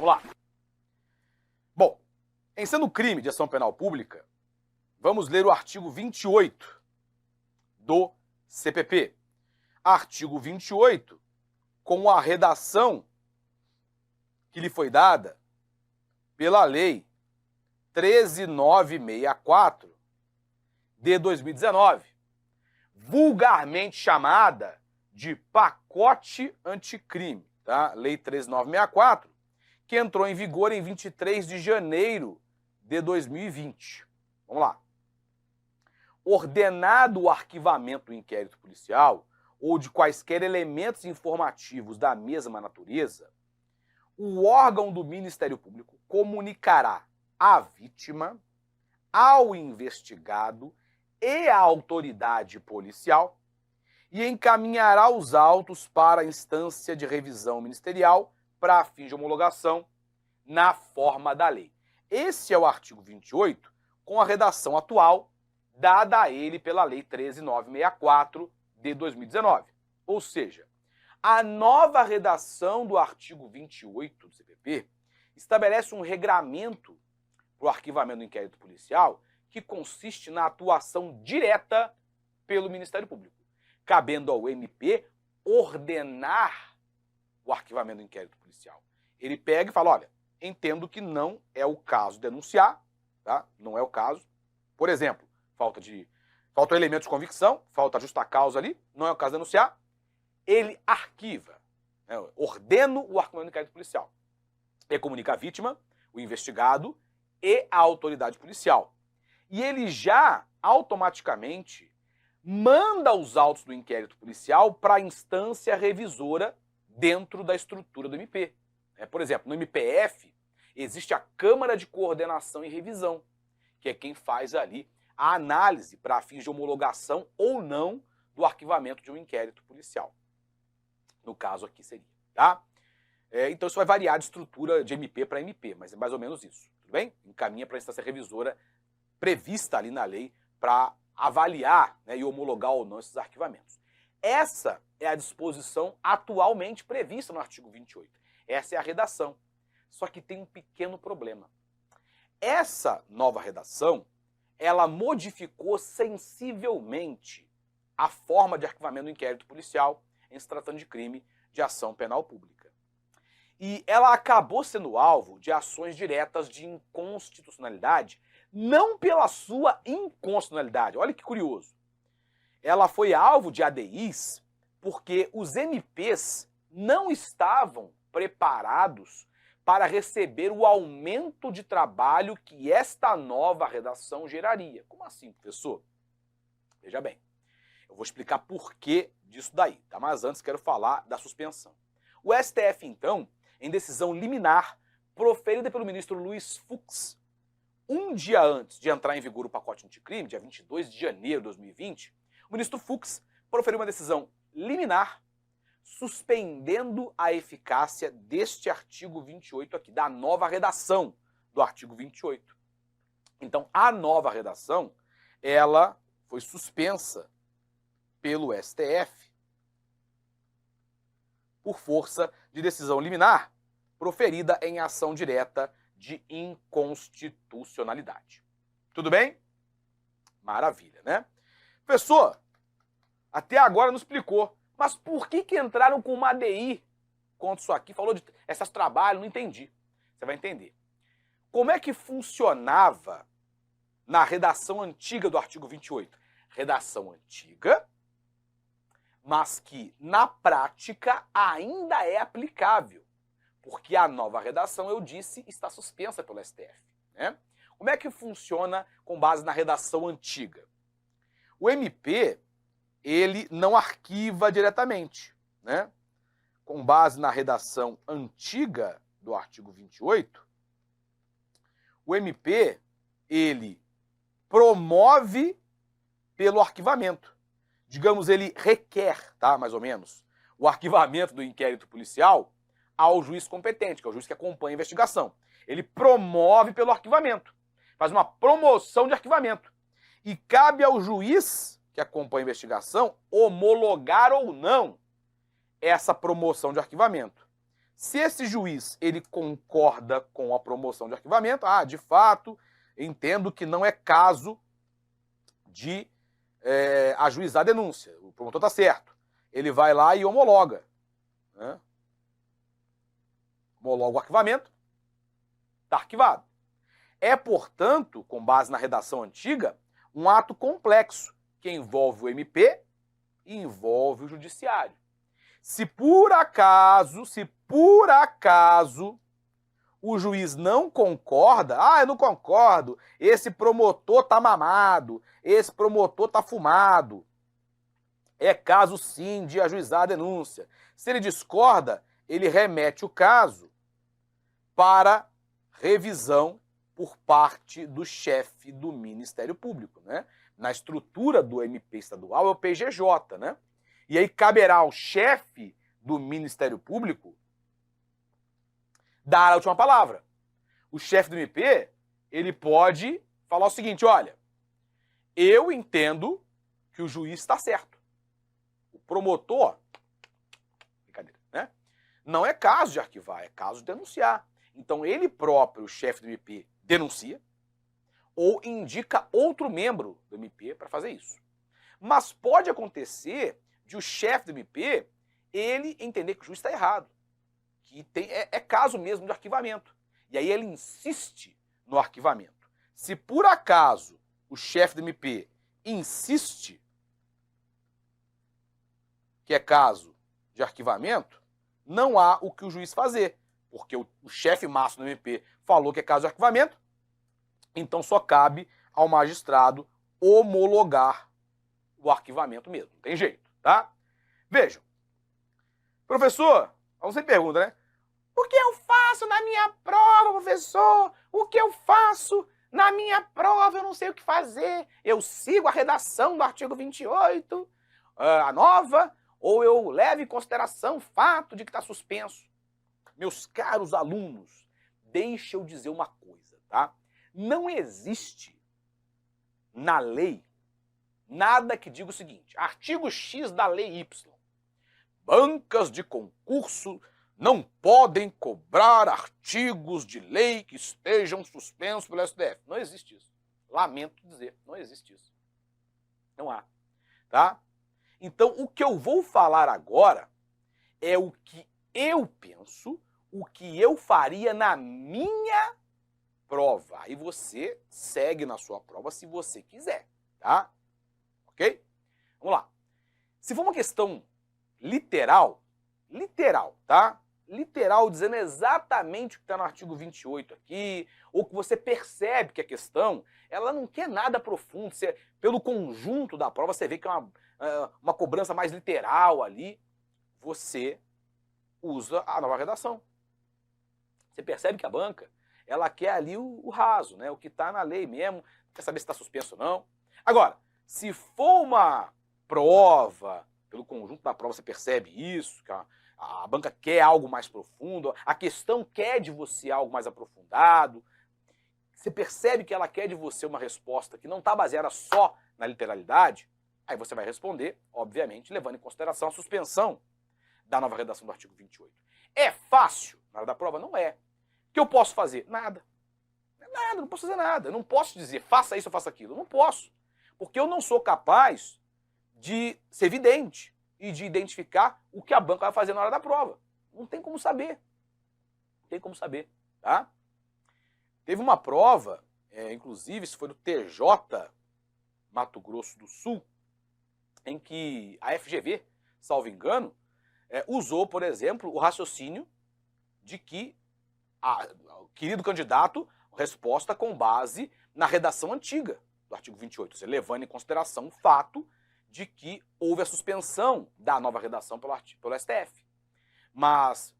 Vamos lá. Bom, em sendo crime de ação penal pública, vamos ler o artigo 28 do CPP. Artigo 28, com a redação que lhe foi dada pela Lei 13.964 de 2019, vulgarmente chamada de pacote anticrime, tá? Lei 13.964, que entrou em vigor em 23 de janeiro de 2020. Vamos lá. Ordenado o arquivamento do inquérito policial ou de quaisquer elementos informativos da mesma natureza, o órgão do Ministério Público comunicará à vítima, ao investigado e à autoridade policial e encaminhará os autos para a instância de revisão ministerial para fins de homologação na forma da lei. Esse é o artigo 28 com a redação atual dada a ele pela Lei 13.964 de 2019. Ou seja, a nova redação do artigo 28 do CPP estabelece um regramento para o arquivamento do inquérito policial que consiste na atuação direta pelo Ministério Público, cabendo ao MP ordenar o arquivamento do inquérito policial. Ele pega e fala, olha, entendo que não é o caso denunciar, tá? Não é o caso. Por exemplo, falta elemento de convicção, falta justa causa ali, não é o caso denunciar. Ele arquiva, né? Ordena o arquivamento do inquérito policial. Ele comunica a vítima, o investigado e a autoridade policial. E ele já automaticamente manda os autos do inquérito policial para a instância revisora dentro da estrutura do MP. Por exemplo, no MPF existe a Câmara de Coordenação e Revisão, que é quem faz ali a análise para fins de homologação ou não do arquivamento de um inquérito policial. No caso aqui seria, tá? Então isso vai variar de estrutura de MP para MP, mas é mais ou menos isso, tudo bem? Encaminha para a instância revisora prevista ali na lei para avaliar, né, e homologar ou não esses arquivamentos. Essa é a disposição atualmente prevista no artigo 28. Essa é a redação. Só que tem um pequeno problema. Essa nova redação, ela modificou sensivelmente a forma de arquivamento do inquérito policial em se tratando de crime de ação penal pública. E ela acabou sendo alvo de ações diretas de inconstitucionalidade, não pela sua inconstitucionalidade. Olha que curioso. Ela foi alvo de ADIs porque os MPs não estavam preparados para receber o aumento de trabalho que esta nova redação geraria. Como assim, professor? Veja bem, eu vou explicar por que disso daí, tá? Mas antes quero falar da suspensão. O STF, então, em decisão liminar, proferida pelo ministro Luiz Fux, um dia antes de entrar em vigor o pacote anticrime, dia 22 de janeiro de 2020, o ministro Fux proferiu uma decisão liminar suspendendo a eficácia deste artigo 28 aqui, da nova redação do artigo 28. Então, a nova redação, ela foi suspensa pelo STF por força de decisão liminar proferida em ação direta de inconstitucionalidade. Tudo bem? Maravilha, né? Professor, até agora não explicou. Mas por que entraram com uma ADI contra isso aqui? Falou de esses trabalhos, não entendi. Você vai entender. Como é que funcionava na redação antiga do artigo 28? Redação antiga, mas que na prática ainda é aplicável. Porque a nova redação, eu disse, está suspensa pelo STF. Né? Como é que funciona com base na redação antiga? O MP, ele não arquiva diretamente, né? Com base na redação antiga do artigo 28, o MP, ele promove pelo arquivamento. Digamos, ele requer, tá, mais ou menos, o arquivamento do inquérito policial ao juiz competente, que é o juiz que acompanha a investigação. Ele promove pelo arquivamento, faz uma promoção de arquivamento. E cabe ao juiz que acompanha a investigação homologar ou não essa promoção de arquivamento. Se esse juiz ele concorda com a promoção de arquivamento, de fato, entendo que não é caso de ajuizar a denúncia. O promotor está certo. Ele vai lá e homologa. Né? Homologa o arquivamento, está arquivado. É, portanto, com base na redação antiga, um ato complexo que envolve o MP e envolve o judiciário. Se por acaso o juiz não concorda, eu não concordo, esse promotor tá mamado, esse promotor tá fumado, é caso sim de ajuizar a denúncia. Se ele discorda, ele remete o caso para revisão por parte do chefe do Ministério Público, né? Na estrutura do MP estadual é o PGJ, né? E aí caberá ao chefe do Ministério Público dar a última palavra. O chefe do MP, ele pode falar o seguinte, olha, eu entendo que o juiz está certo. O promotor, brincadeira, né? Não é caso de arquivar, é caso de denunciar. Então ele próprio, o chefe do MP, denuncia ou indica outro membro do MP para fazer isso. Mas pode acontecer de o chefe do MP ele entender que o juiz está errado, que é caso mesmo de arquivamento. E aí ele insiste no arquivamento. Se por acaso o chefe do MP insiste que é caso de arquivamento, não há o que o juiz fazer, porque o chefe máximo do MP falou que é caso de arquivamento, então só cabe ao magistrado homologar o arquivamento mesmo. Não tem jeito, tá? Vejam. Professor, você pergunta, né? O que eu faço na minha prova, professor? O que eu faço na minha prova? Eu não sei o que fazer. Eu sigo a redação do artigo 28, a nova, ou eu levo em consideração o fato de que está suspenso. Meus caros alunos, deixa eu dizer uma coisa, tá? Não existe na lei nada que diga o seguinte, artigo X da lei Y, bancas de concurso não podem cobrar artigos de lei que estejam suspensos pelo STF. Não existe isso. Lamento dizer, não existe isso. Não há, tá? Então, o que eu vou falar agora é o que eu penso, o que eu faria na minha prova. Aí você segue na sua prova se você quiser, tá? Ok? Vamos lá. Se for uma questão literal, tá? Literal, dizendo exatamente o que está no artigo 28 aqui, ou que você percebe que a questão, ela não quer nada profundo, pelo conjunto da prova você vê que é uma cobrança mais literal ali, você usa a nova redação. Você percebe que a banca, ela quer ali o raso, né? O que está na lei mesmo, quer saber se está suspenso ou não. Agora, se for uma prova, pelo conjunto da prova você percebe isso, que a banca quer algo mais profundo, a questão quer de você algo mais aprofundado, você percebe que ela quer de você uma resposta que não está baseada só na literalidade, aí você vai responder, obviamente, levando em consideração a suspensão da nova redação do artigo 28. É fácil na hora da prova? Não é. O que eu posso fazer? Nada. Nada, não posso fazer nada. Eu não posso dizer, faça isso ou faça aquilo. Eu não posso. Porque eu não sou capaz de ser vidente e de identificar o que a banca vai fazer na hora da prova. Não tem como saber. Não tem como saber, tá? Teve uma prova, inclusive, isso foi do TJ Mato Grosso do Sul, em que a FGV, salvo engano, usou, por exemplo, o raciocínio de que o querido candidato, resposta com base na redação antiga do artigo 28, você levando em consideração o fato de que houve a suspensão da nova redação pelo STF. Mas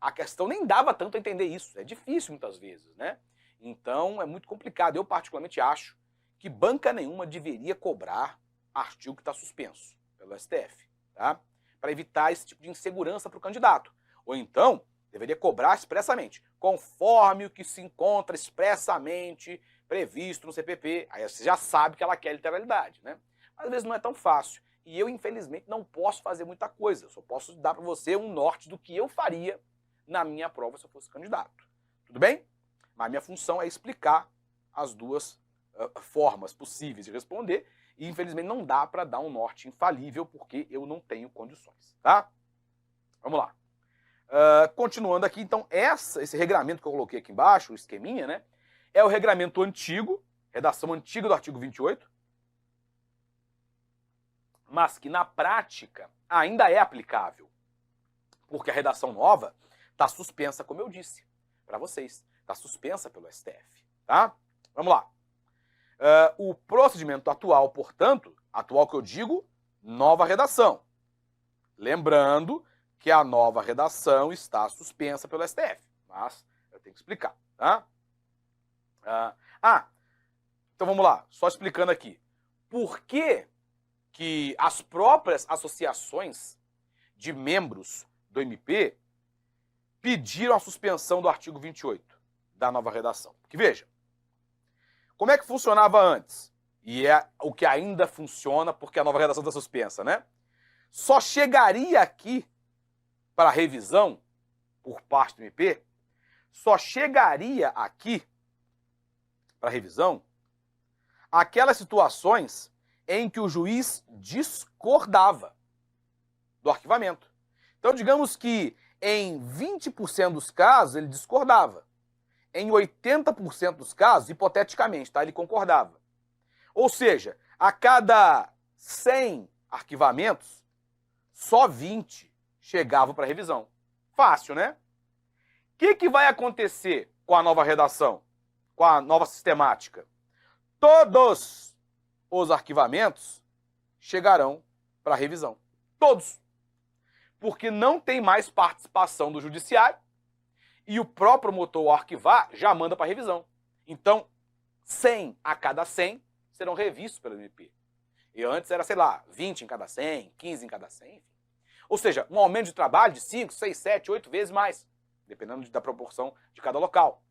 a questão nem dava tanto a entender isso, é difícil muitas vezes, né? Então é muito complicado. Eu particularmente acho que banca nenhuma deveria cobrar artigo que está suspenso pelo STF, tá? Para evitar esse tipo de insegurança para o candidato. Ou então, deveria cobrar expressamente, conforme o que se encontra expressamente previsto no CPP. Aí você já sabe que ela quer literalidade, né? Às vezes não é tão fácil. E eu, infelizmente, não posso fazer muita coisa. Eu só posso dar para você um norte do que eu faria na minha prova se eu fosse candidato. Tudo bem? Mas a minha função é explicar as duas formas possíveis de responder e, infelizmente, não dá para dar um norte infalível porque eu não tenho condições, tá? Vamos lá. Continuando aqui, então, esse regramento que eu coloquei aqui embaixo, o esqueminha, né? É o regramento antigo, redação antiga do artigo 28, mas que na prática ainda é aplicável, porque a redação nova está suspensa, como eu disse para vocês, está suspensa pelo STF, tá? Vamos lá. O procedimento atual, portanto, atual que eu digo, nova redação. Lembrando que a nova redação está suspensa pelo STF, mas eu tenho que explicar, tá? Então vamos lá, só explicando aqui. Por que as próprias associações de membros do MP pediram a suspensão do artigo 28 da nova redação? Porque veja, como é que funcionava antes? E é o que ainda funciona porque a nova redação está suspensa, né? Só chegaria aqui para revisão por parte do MP, só chegaria aqui para revisão aquelas situações em que o juiz discordava do arquivamento. Então, digamos que em 20% dos casos ele discordava. Em 80% dos casos, hipoteticamente, tá, ele concordava. Ou seja, a cada 100 arquivamentos, só 20 chegavam para revisão. Fácil, né? O que vai acontecer com a nova redação? Com a nova sistemática? Todos os arquivamentos chegarão para revisão. Todos. Porque não tem mais participação do judiciário e o próprio promotor ao arquivar já manda para revisão. Então, 100 a cada 100 serão revistos pelo MP. E antes era, sei lá, 20 em cada 100, 15 em cada 100, enfim. Ou seja, um aumento de trabalho de 5, 6, 7, 8 vezes mais, dependendo da proporção de cada local.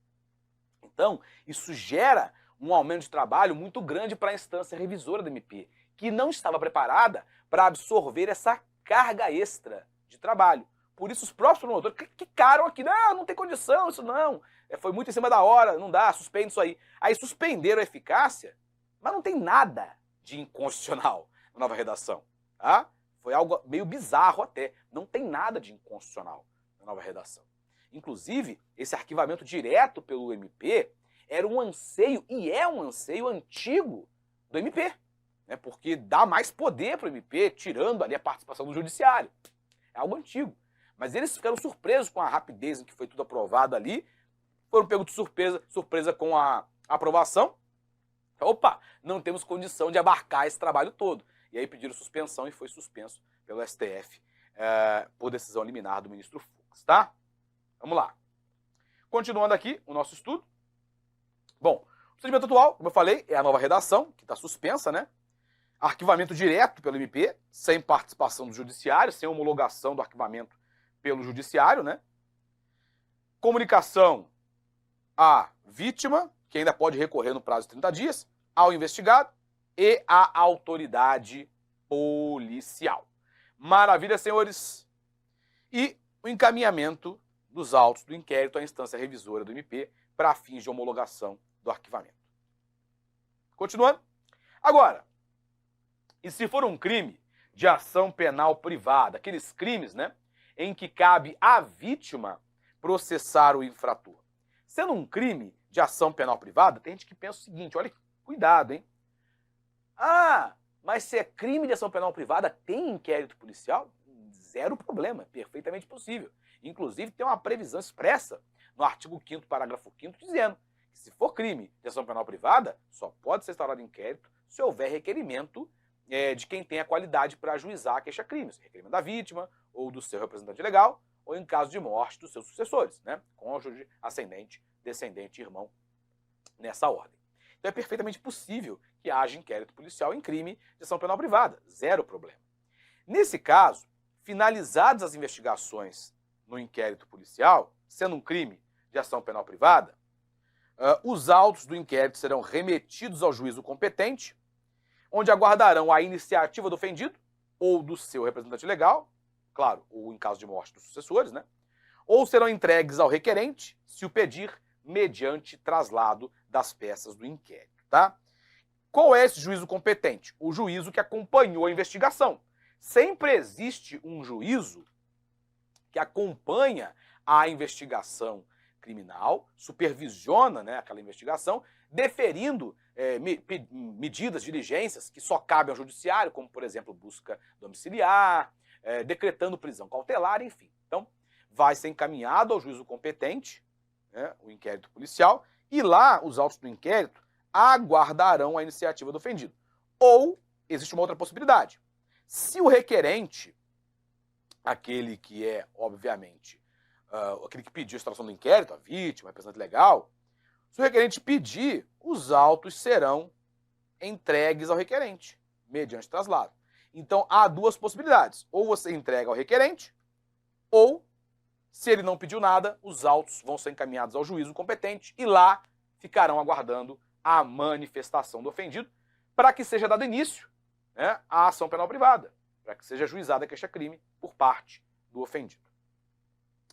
Então, isso gera um aumento de trabalho muito grande para a instância revisora do MP, que não estava preparada para absorver essa carga extra de trabalho. Por isso os próprios promotores quicaram aqui, não tem condição, isso não, foi muito em cima da hora, não dá, suspende isso aí. Aí suspenderam a eficácia, mas não tem nada de inconstitucional na nova redação, tá? Foi algo meio bizarro até, não tem nada de inconstitucional na nova redação. Inclusive, esse arquivamento direto pelo MP era um anseio, e é um anseio antigo do MP, né? Porque dá mais poder para o MP, tirando ali a participação do judiciário. É algo antigo. Mas eles ficaram surpresos com a rapidez em que foi tudo aprovado ali, foram pegos de surpresa com a aprovação. Opa, não temos condição de abarcar esse trabalho todo. E aí pediram suspensão e foi suspenso pelo STF por decisão liminar do ministro Fux, tá? Vamos lá. Continuando aqui o nosso estudo. Bom, o procedimento atual, como eu falei, é a nova redação, que está suspensa, né? Arquivamento direto pelo MP, sem participação do judiciário, sem homologação do arquivamento pelo judiciário, né? Comunicação à vítima, que ainda pode recorrer no prazo de 30 dias, ao investigado e à autoridade policial. Maravilha, senhores! E o encaminhamento dos autos do inquérito à instância revisora do MP para fins de homologação do arquivamento. Continuando. Agora, e se for um crime de ação penal privada, aqueles crimes, né, em que cabe à vítima processar o infrator? Sendo um crime de ação penal privada, tem gente que pensa o seguinte, olha, cuidado, hein? Mas se é crime de ação penal privada, tem inquérito policial? Zero problema, é perfeitamente possível. Inclusive, tem uma previsão expressa no artigo 5º, parágrafo 5º, dizendo que se for crime de ação penal privada, só pode ser instaurado inquérito se houver requerimento de quem tem a qualidade para ajuizar a queixa-crime, requerimento da vítima ou do seu representante legal, ou em caso de morte dos seus sucessores, né? Cônjuge, ascendente, descendente, irmão, nessa ordem. Então é perfeitamente possível que haja inquérito policial em crime de ação penal privada, zero problema. Nesse caso, finalizadas as investigações no inquérito policial, sendo um crime de ação penal privada, os autos do inquérito serão remetidos ao juízo competente, onde aguardarão a iniciativa do ofendido ou do seu representante legal, claro, ou em caso de morte dos sucessores, né? ou serão entregues ao requerente, se o pedir, mediante traslado das peças do inquérito, tá? Qual é esse juízo competente? O juízo que acompanhou a investigação. Sempre existe um juízo que acompanha a investigação criminal, supervisiona, né, aquela investigação, deferindo medidas, diligências que só cabem ao judiciário, como, por exemplo, busca domiciliar, decretando prisão cautelar, enfim. Então, vai ser encaminhado ao juízo competente, né, o inquérito policial, e lá os autos do inquérito aguardarão a iniciativa do ofendido. Ou existe uma outra possibilidade. Se o requerente, aquele que é, obviamente, aquele que pediu a instauração do inquérito, a vítima, a representante legal, se o requerente pedir, os autos serão entregues ao requerente, mediante traslado. Então, há duas possibilidades. Ou você entrega ao requerente, ou, se ele não pediu nada, os autos vão ser encaminhados ao juízo competente e lá ficarão aguardando a manifestação do ofendido para que seja dado início, né, à ação penal privada, para que seja ajuizada a queixa-crime por parte do ofendido.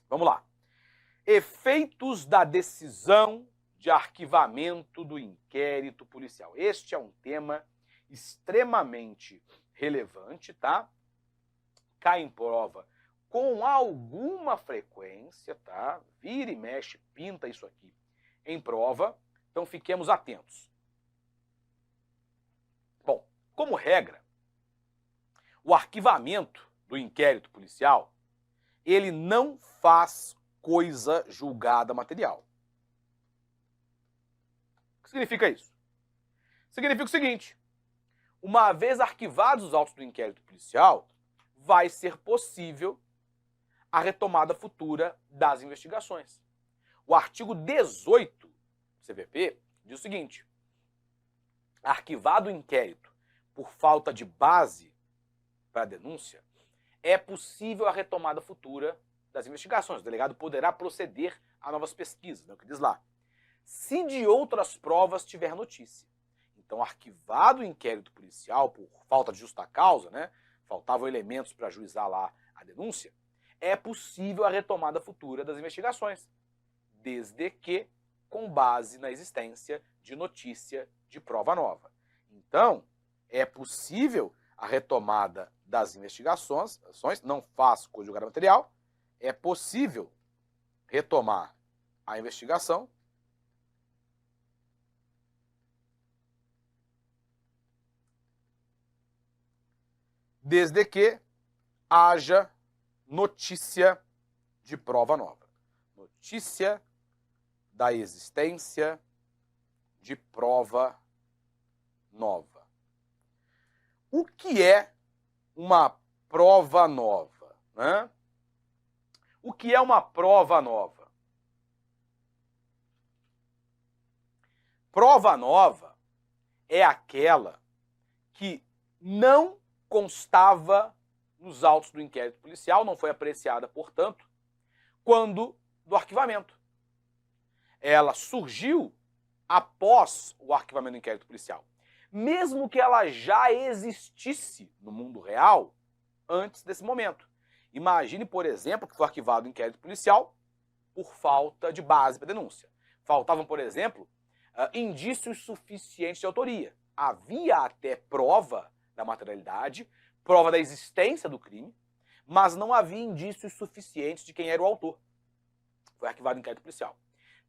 Vamos lá. Efeitos da decisão de arquivamento do inquérito policial. Este é um tema extremamente relevante, tá? Cai em prova com alguma frequência, tá? Vira e mexe, pinta isso aqui em prova. Então fiquemos atentos. Bom, como regra, o arquivamento do inquérito policial, ele não faz coisa julgada material. O que significa isso? Significa o seguinte: uma vez arquivados os autos do inquérito policial, vai ser possível a retomada futura das investigações. O artigo 18 do CPP diz o seguinte: arquivado o inquérito por falta de base para a denúncia, é possível a retomada futura das investigações. O delegado poderá proceder a novas pesquisas, é o que diz lá, se de outras provas tiver notícia. Então, arquivado o inquérito policial por falta de justa causa, né, faltavam elementos para ajuizar lá a denúncia, é possível a retomada futura das investigações, desde que com base na existência de notícia de prova nova. Então, é possível a retomada das investigações, não faz coisa julgada material, é possível retomar a investigação desde que haja notícia de prova nova. Notícia da existência de prova nova. O que é uma prova nova, né? O que é uma prova nova? Prova nova é aquela que não constava nos autos do inquérito policial, não foi apreciada, portanto, quando do arquivamento. Ela surgiu após o arquivamento do inquérito policial. Mesmo que ela já existisse no mundo real antes desse momento. Imagine, por exemplo, que foi arquivado o inquérito policial por falta de base para denúncia. Faltavam, por exemplo, indícios suficientes de autoria. Havia até prova da materialidade, prova da existência do crime, mas não havia indícios suficientes de quem era o autor. Foi arquivado o inquérito policial.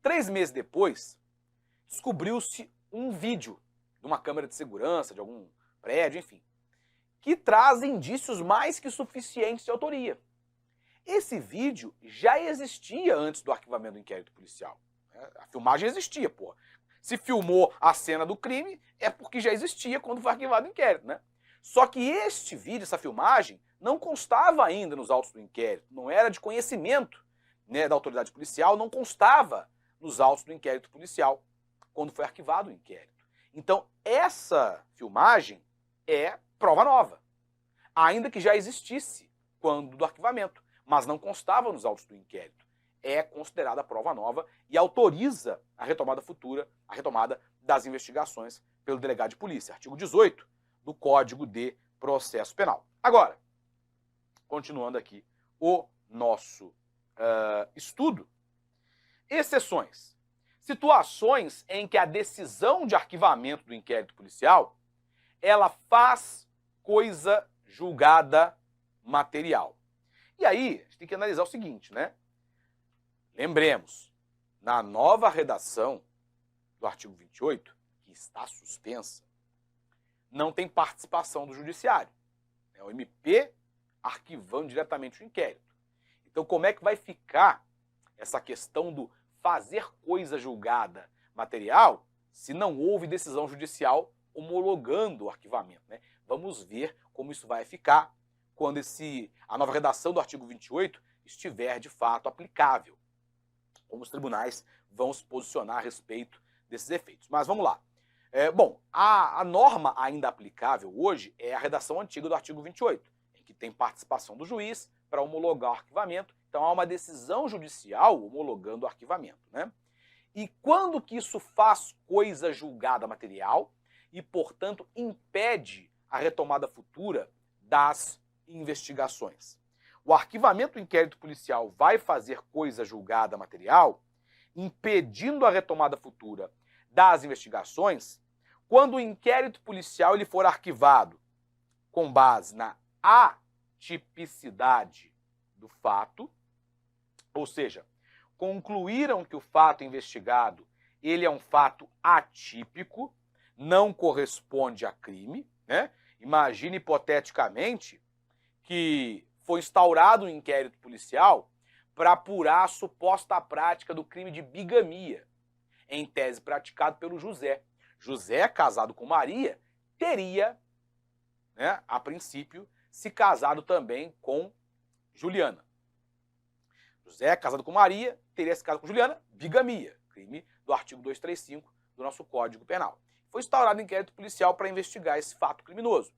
3 meses depois, descobriu-se um vídeo de uma câmera de segurança, de algum prédio, enfim, que traz indícios mais que suficientes de autoria. Esse vídeo já existia antes do arquivamento do inquérito policial. A filmagem existia, pô. Se filmou a cena do crime, é porque já existia quando foi arquivado o inquérito, né? Só que este vídeo, essa filmagem, não constava ainda nos autos do inquérito, não era de conhecimento, né, da autoridade policial, não constava nos autos do inquérito policial, quando foi arquivado o inquérito. Então, essa filmagem é prova nova, ainda que já existisse quando do arquivamento, mas não constava nos autos do inquérito. É considerada prova nova e autoriza a retomada futura, a retomada das investigações pelo delegado de polícia. Artigo 18 do Código de Processo Penal. Agora, continuando aqui o nosso estudo. Exceções. Situações em que a decisão de arquivamento do inquérito policial, ela faz coisa julgada material. E aí, a gente tem que analisar o seguinte, né? Lembremos, na nova redação do artigo 28, que está suspensa, não tem participação do judiciário. É o MP arquivando diretamente o inquérito. Então, como é que vai ficar essa questão do fazer coisa julgada material se não houve decisão judicial homologando o arquivamento, né? Vamos ver como isso vai ficar quando a nova redação do artigo 28 estiver de fato aplicável. Como os tribunais vão se posicionar a respeito desses efeitos. Mas vamos lá. Bom, a norma ainda aplicável hoje é a redação antiga do artigo 28, em que tem participação do juiz para homologar o arquivamento. Então há uma decisão judicial homologando o arquivamento, né? E quando que isso faz coisa julgada material e, portanto, impede a retomada futura das investigações? O arquivamento do inquérito policial vai fazer coisa julgada material, impedindo a retomada futura das investigações, quando o inquérito policial ele for arquivado com base na atipicidade do fato, ou seja, concluíram que o fato investigado ele é um fato atípico, não corresponde a crime, né? Imagine hipoteticamente que foi instaurado um inquérito policial para apurar a suposta prática do crime de bigamia, em tese praticado pelo José. José, casado com Maria, teria, né, a princípio, se casado também com Juliana. José, casado com Maria, teria se casado com Juliana, bigamia, crime do artigo 235 do nosso Código Penal. Foi instaurado um inquérito policial para investigar esse fato criminoso.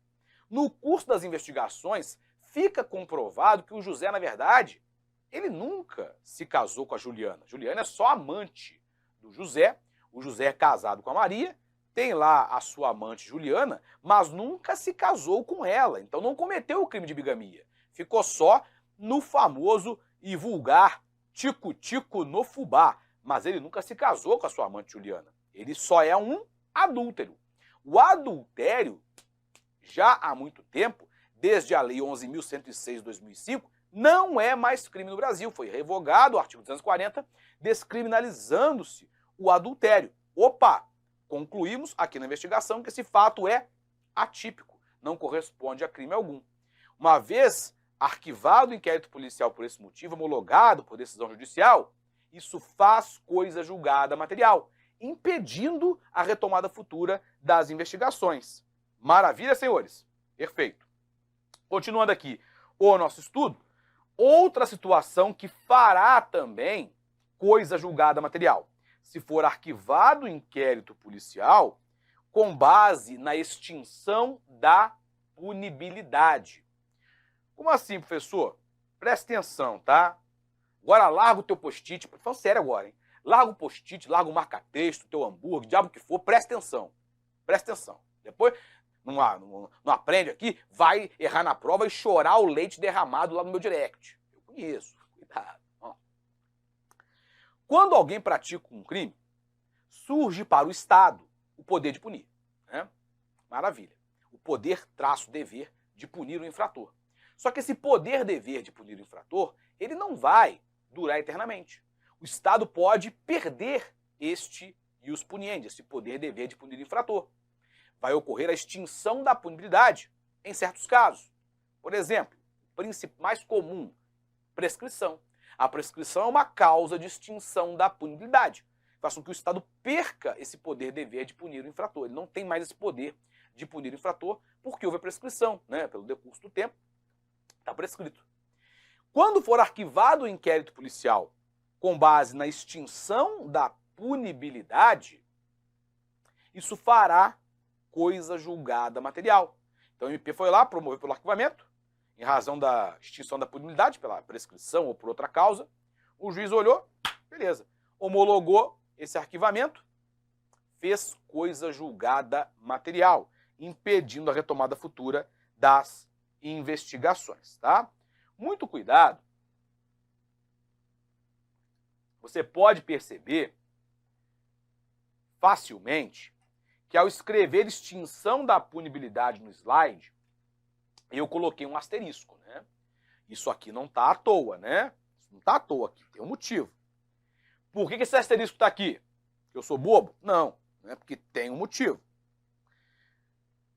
No curso das investigações, fica comprovado que o José, na verdade, ele nunca se casou com a Juliana. Juliana é só amante do José. O José é casado com a Maria, tem lá a sua amante Juliana, mas nunca se casou com ela. Então não cometeu o crime de bigamia. Ficou só no famoso e vulgar tico-tico no fubá. Mas ele nunca se casou com a sua amante Juliana. Ele só é um adúltero. O adultério, já há muito tempo, desde a Lei 11.106 de 2005, não é mais crime no Brasil. Foi revogado o artigo 240, descriminalizando-se o adultério. Opa! Concluímos aqui na investigação que esse fato é atípico, não corresponde a crime algum. Uma vez arquivado o inquérito policial por esse motivo, homologado por decisão judicial, isso faz coisa julgada material, impedindo a retomada futura das investigações. Maravilha, senhores? Perfeito. Continuando aqui o nosso estudo, outra situação que fará também coisa julgada material. Se for arquivado o inquérito policial com base na extinção da punibilidade. Como assim, professor? Presta atenção, tá? Agora larga o teu post-it, falando sério agora, hein? Larga o post-it, larga o marca-texto, o teu hambúrguer, diabo que for, presta atenção. Presta atenção. Depois, não aprende aqui, vai errar na prova e chorar o leite derramado lá no meu direct. Eu conheço, cuidado. Quando alguém pratica um crime, surge para o Estado o poder de punir, né? Maravilha. O poder traço dever de punir o infrator. Só que esse poder-dever de punir o infrator, ele não vai durar eternamente. O Estado pode perder este ius puniendi, esse poder-dever de punir o infrator. Vai ocorrer a extinção da punibilidade em certos casos. Por exemplo, o princípio mais comum, prescrição. A prescrição é uma causa de extinção da punibilidade. Faz com que o Estado perca esse poder-dever de punir o infrator. Ele não tem mais esse poder de punir o infrator porque houve a prescrição, né? Pelo decurso do tempo, está prescrito. Quando for arquivado o inquérito policial com base na extinção da punibilidade, isso fará coisa julgada material. Então o MP foi lá, promoveu pelo arquivamento, em razão da extinção da punibilidade, pela prescrição ou por outra causa. O juiz olhou, beleza, homologou esse arquivamento, fez coisa julgada material, impedindo a retomada futura das investigações, tá? Muito cuidado você pode perceber facilmente que ao escrever extinção da punibilidade no slide, eu coloquei um asterisco, né? Isso aqui não está à toa, né? Isso não está à toa aqui, tem um motivo. Por que esse asterisco está aqui? Eu sou bobo? Não, né? Porque tem um motivo.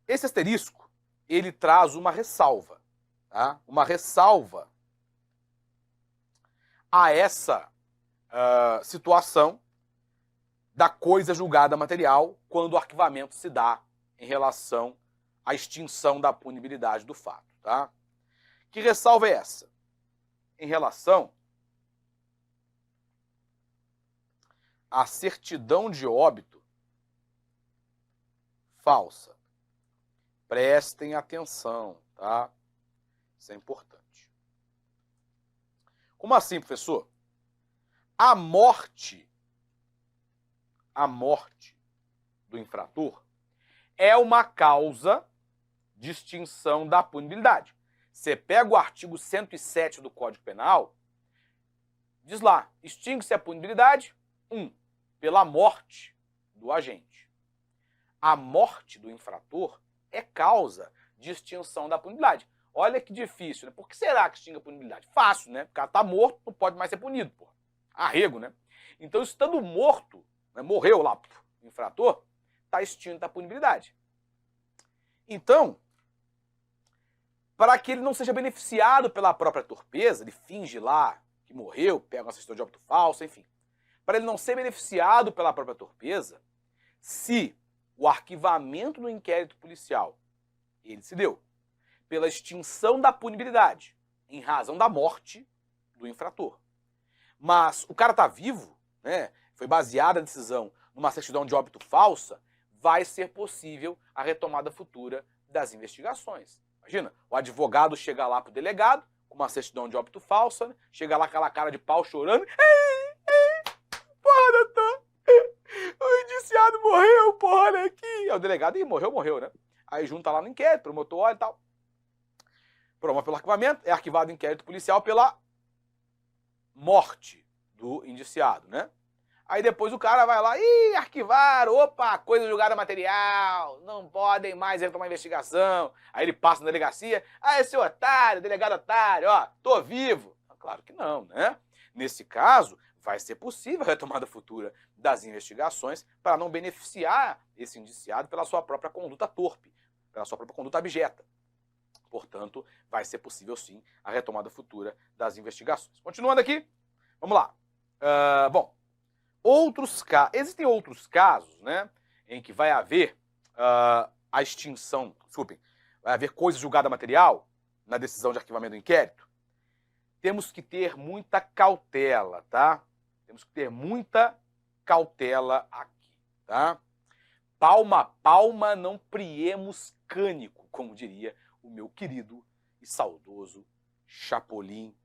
Esse asterisco, ele traz uma ressalva, tá? Uma ressalva a essa situação da coisa julgada material quando o arquivamento se dá em relação à extinção da punibilidade do fato, tá? Que ressalva é essa? Em relação à certidão de óbito falsa. Prestem atenção, tá? Isso é importante. Como assim, professor? A morte do infrator é uma causa de extinção da punibilidade. Você pega o artigo 107 do Código Penal, diz lá, extingue-se a punibilidade, pela morte do agente. A morte do infrator é causa de extinção da punibilidade. Olha que difícil, né? Por que será que extingue a punibilidade? Fácil, né? O cara tá morto, não pode mais ser punido, pô. Arrego, né? Então, estando morto, né, morreu lá, o infrator, está extinta a punibilidade. Então, para que ele não seja beneficiado pela própria torpeza, ele finge lá que morreu, pega uma certidão de óbito falsa, enfim. Para ele não ser beneficiado pela própria torpeza, se o arquivamento do inquérito policial, ele se deu pela extinção da punibilidade, em razão da morte do infrator. Mas o cara está vivo, né? Foi baseada a decisão numa certidão de óbito falsa, vai ser possível a retomada futura das investigações. Imagina, o advogado chega lá pro delegado, com uma certidão de óbito falsa, né? Chega lá com aquela cara de pau chorando. Porra, doutor, o indiciado morreu, porra, olha aqui. Aí o delegado, morreu, né? Aí junta lá no inquérito, promotor, olha e tal. Promove pelo arquivamento, é arquivado o inquérito policial pela morte do indiciado, né? Aí depois o cara vai lá, arquivaram, opa, coisa julgada material, não podem mais retomar a investigação. Aí ele passa na delegacia, esse otário, delegado otário, ó, tô vivo. Claro que não, né? Nesse caso, vai ser possível a retomada futura das investigações para não beneficiar esse indiciado pela sua própria conduta torpe, pela sua própria conduta abjeta. Portanto, vai ser possível sim a retomada futura das investigações. Continuando aqui, vamos lá. Bom, existem outros casos, né, em que vai haver a extinção, vai haver coisa julgada material na decisão de arquivamento do inquérito. Temos que ter muita cautela, tá? Temos que ter muita cautela aqui, tá? Palma a palma não priemos cânico, como diria o meu querido e saudoso Chapolin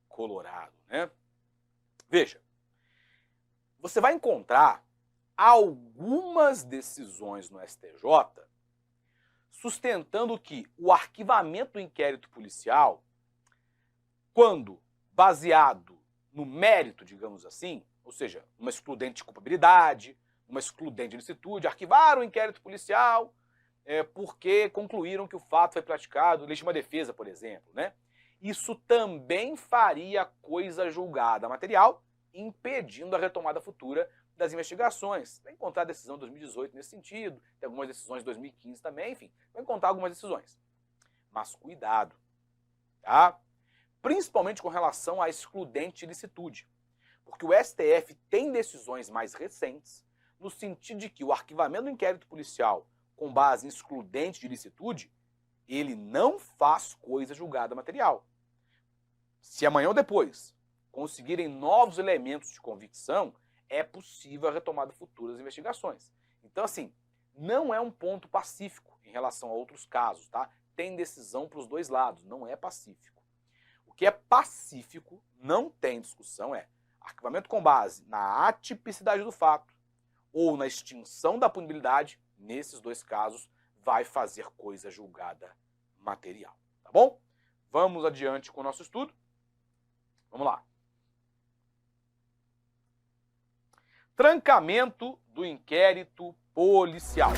Colorado, né? Veja, você vai encontrar algumas decisões no STJ sustentando que o arquivamento do inquérito policial, quando baseado no mérito, digamos assim, ou seja, uma excludente de culpabilidade, uma excludente de ilicitude, arquivaram o inquérito policial porque concluíram que o fato foi praticado em legítima defesa, por exemplo, né? Isso também faria coisa julgada material, impedindo a retomada futura das investigações. Vai encontrar decisão de 2018 nesse sentido, tem algumas decisões de 2015 também, enfim, vai encontrar algumas decisões. Mas cuidado, tá? Principalmente com relação à excludente de ilicitude, porque o STF tem decisões mais recentes no sentido de que o arquivamento do inquérito policial com base em excludente de ilicitude, ele não faz coisa julgada material. Se amanhã ou depois conseguirem novos elementos de convicção, é possível a retomada futura das investigações. Então, assim, não é um ponto pacífico em relação a outros casos, tá? Tem decisão para os dois lados, não é pacífico. O que é pacífico, não tem discussão, é arquivamento com base na atipicidade do fato ou na extinção da punibilidade, nesses dois casos, vai fazer coisa julgada material, tá bom? Vamos adiante com o nosso estudo. Vamos lá. Trancamento do inquérito policial.